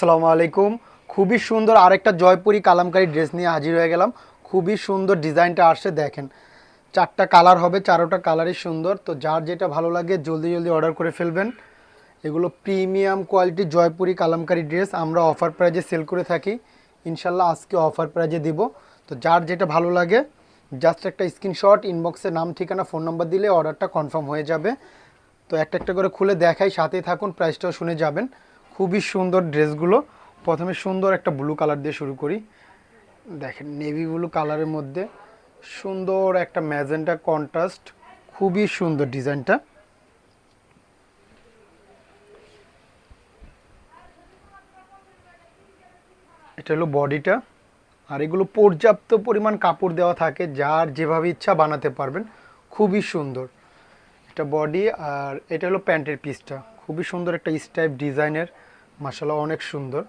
আসসালামু আলাইকুম। খুবই সুন্দর আরেকটা জয়পুরি কালামকারী ড্রেস নিয়ে হাজির হয়ে গেলাম। খুবই সুন্দর ডিজাইনটা আসছে, দেখেন চারটা কালার হবে, চারোটা কালারই সুন্দর। তো যার যেটা ভালো লাগে জলদি জলদি অর্ডার করে ফেলবেন। এগুলো premium quality Jaipuri Kalamkari dress আমরা অফার প্রাইজে সেল করে থাকি। ইনশাল্লাহ আজকে অফার প্রাইজে দিব। তো যার যেটা ভালো লাগে জাস্ট একটা স্ক্রিনশট ইনবক্সে নাম ঠিকানা ফোন নাম্বার দিলে অর্ডারটা কনফার্ম হয়ে যাবে। তো একটা একটা করে খুলে দেখাই, সাথেই থাকুন, প্রাইসটাও শুনে যাবেন। খুবই সুন্দর ড্রেসগুলো। প্রথমে সুন্দর একটা ব্লু কালার দিয়ে শুরু করি। দেখেন নেভি ব্লু কালারের মধ্যে সুন্দর একটা ম্যাজেন্টা কন্ট্রাস্ট, খুবই সুন্দর ডিজাইনটা। এটা হলো বডিটা। আর এগুলো পর্যাপ্ত পরিমাণ কাপড় দেওয়া থাকে, যার যেভাবে ইচ্ছা বানাতে পারবেন। খুবই সুন্দর এটা বডি। আর এটা হলো প্যান্টের পিসটা, খুবই সুন্দর একটা স্টাইপ ডিজাইনের, মাশাআল্লাহ অনেক সুন্দর।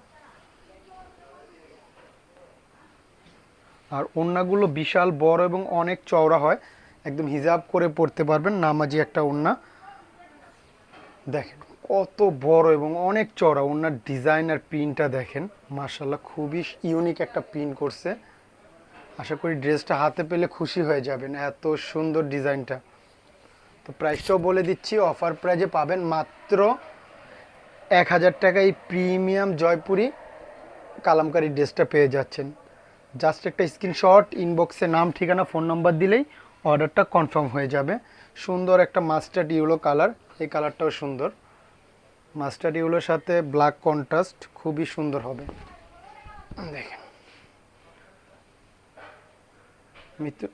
আর ওড়নাগুলো বিশাল বড় এবং অনেক চওড়া হয়, একদম হিজাব করে পরতে পারবেন, নামাজি একটা ওড়না। দেখেন কত বড় এবং অনেক চওড়া ওড়নার ডিজাইন আর প্রিন্টটা দেখেন, মাশাআল্লাহ খুবই ইউনিক একটা প্রিন্ট করছে। আশা করি ড্রেসটা হাতে পেলে খুশি হয়ে যাবেন, এত সুন্দর ডিজাইনটা। তো প্রাইসটাও বলে দিচ্ছি, অফার প্রাইজে পাবেন মাত্র 1000 টাকা এই প্রিমিয়াম জয়পুরি কালামকারী ড্রেসটা পেয়ে যাচ্ছেন। জাস্ট একটা স্ক্রিনশট ইনবক্সে নাম ঠিকানা ফোন নাম্বার দিলেই অর্ডারটা কনফার্ম হয়ে যাবে। সুন্দর একটা মাস্টার্ড ইয়েলো কালার, এই কালারটাও সুন্দর। মাস্টার্ড ইয়েলোর সাথে ব্ল্যাক কন্ট্রাস্ট, খুবই সুন্দর হবে। দেখেন মিতু,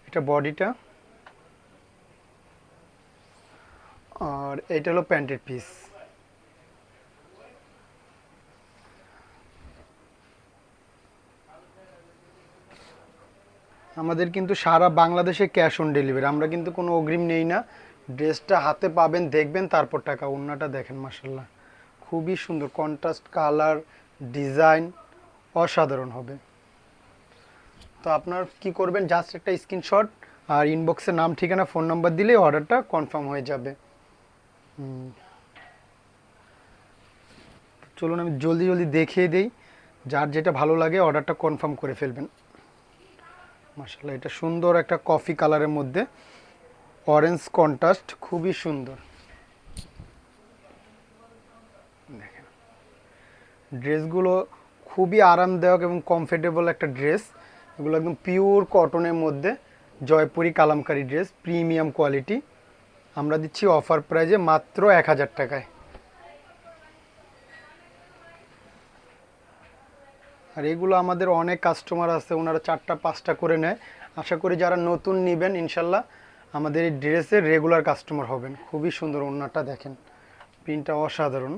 এটা বডিটা। আর এটা হলো প্যান্টের পিস। আমাদের কিন্তু সারা বাংলাদেশে ক্যাশ অন ডেলিভারি, আমরা কিন্তু কোনো অগ্রিম নেই না। ড্রেসটা হাতে পাবেন, দেখবেন, তারপর টাকা। ওড়নাটা দেখেন মাশাআল্লাহ খুবই সুন্দর, কন্ট্রাস্ট কালার, ডিজাইন অসাধারণ হবে। তো আপনার কি করবেন, জাস্ট একটা স্ক্রিনশট আর ইনবক্সে নাম ঠিকানা ফোন নাম্বার দিলেই অর্ডারটা কনফার্ম হয়ে যাবে। চলুন আমি জলদি জলদি দেখিয়ে দিই, যার যেটা ভালো লাগে অর্ডারটা কনফার্ম করে ফেলবেন। মাশাআল্লাহ এটা সুন্দর একটা কফি কালারের মধ্যে অরেঞ্জ কন্ট্রাস্ট, খুবই সুন্দর। দেখেন ড্রেসগুলো খুবই আরামদায়ক এবং কমফোর্টেবল একটা ড্রেস। এগুলো একদম পিওর কটনের মধ্যে Jaipuri Kalamkari dress, premium quality. আমরা দিচ্ছি অফার প্রাইজে মাত্র 1000 টাকায়। আর এগুলো আমাদের অনেক কাস্টমার আছে, ওনারা 4টা 5টা করে নেয়। আশা করি যারা নতুন নেবেন ইনশাল্লাহ আমাদের এই ড্রেসের রেগুলার কাস্টমার হবেন। খুবই সুন্দর ওড়নাটা দেখেন, প্রিন্টটা অসাধারণ।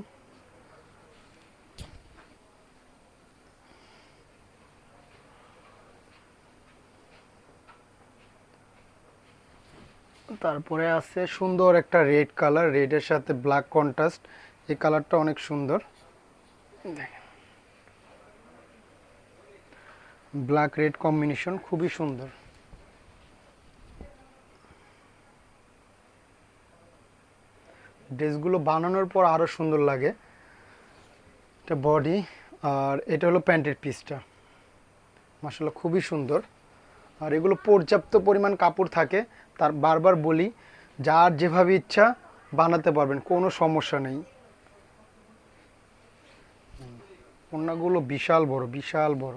তারপরে আছে সুন্দর একটা রেড কালার, রেডের সাথে ব্ল্যাক কন্ট্রাস্ট, এই কালারটা অনেক সুন্দর। দেখেন ব্ল্যাক রেড কম্বিনেশন, খুবই সুন্দর। ড্রেসগুলো বানানোর পর আরও সুন্দর লাগে। এটা বডি। আর এটা হলো প্যান্টের পিসটা, মাশাআল্লাহ খুবই সুন্দর। আর এগুলো পর্যাপ্ত পরিমাণ কাপড় থাকে, তার বারবার বলি যার যেভাবে ইচ্ছা বানাতে পারবেন, কোনো সমস্যা নেই। ওড়নাগুলো বিশাল বড়, বিশাল বড়,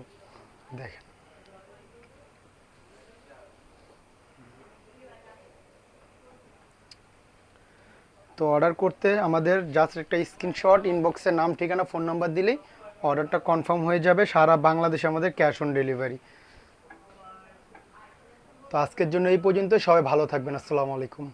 দেখেন। তো অর্ডার করতে আমাদের জাস্ট একটা স্ক্রিনশট ইনবক্সে নাম ঠিকানা ফোন নাম্বার দিলেই অর্ডারটা কনফার্ম হয়ে যাবে। সারা বাংলাদেশে আমাদের ক্যাশ অন ডেলিভারি। তো আজকের জন্য এই পর্যন্ত, সবাই ভালো থাকবেন। আসসালামু আলাইকুম।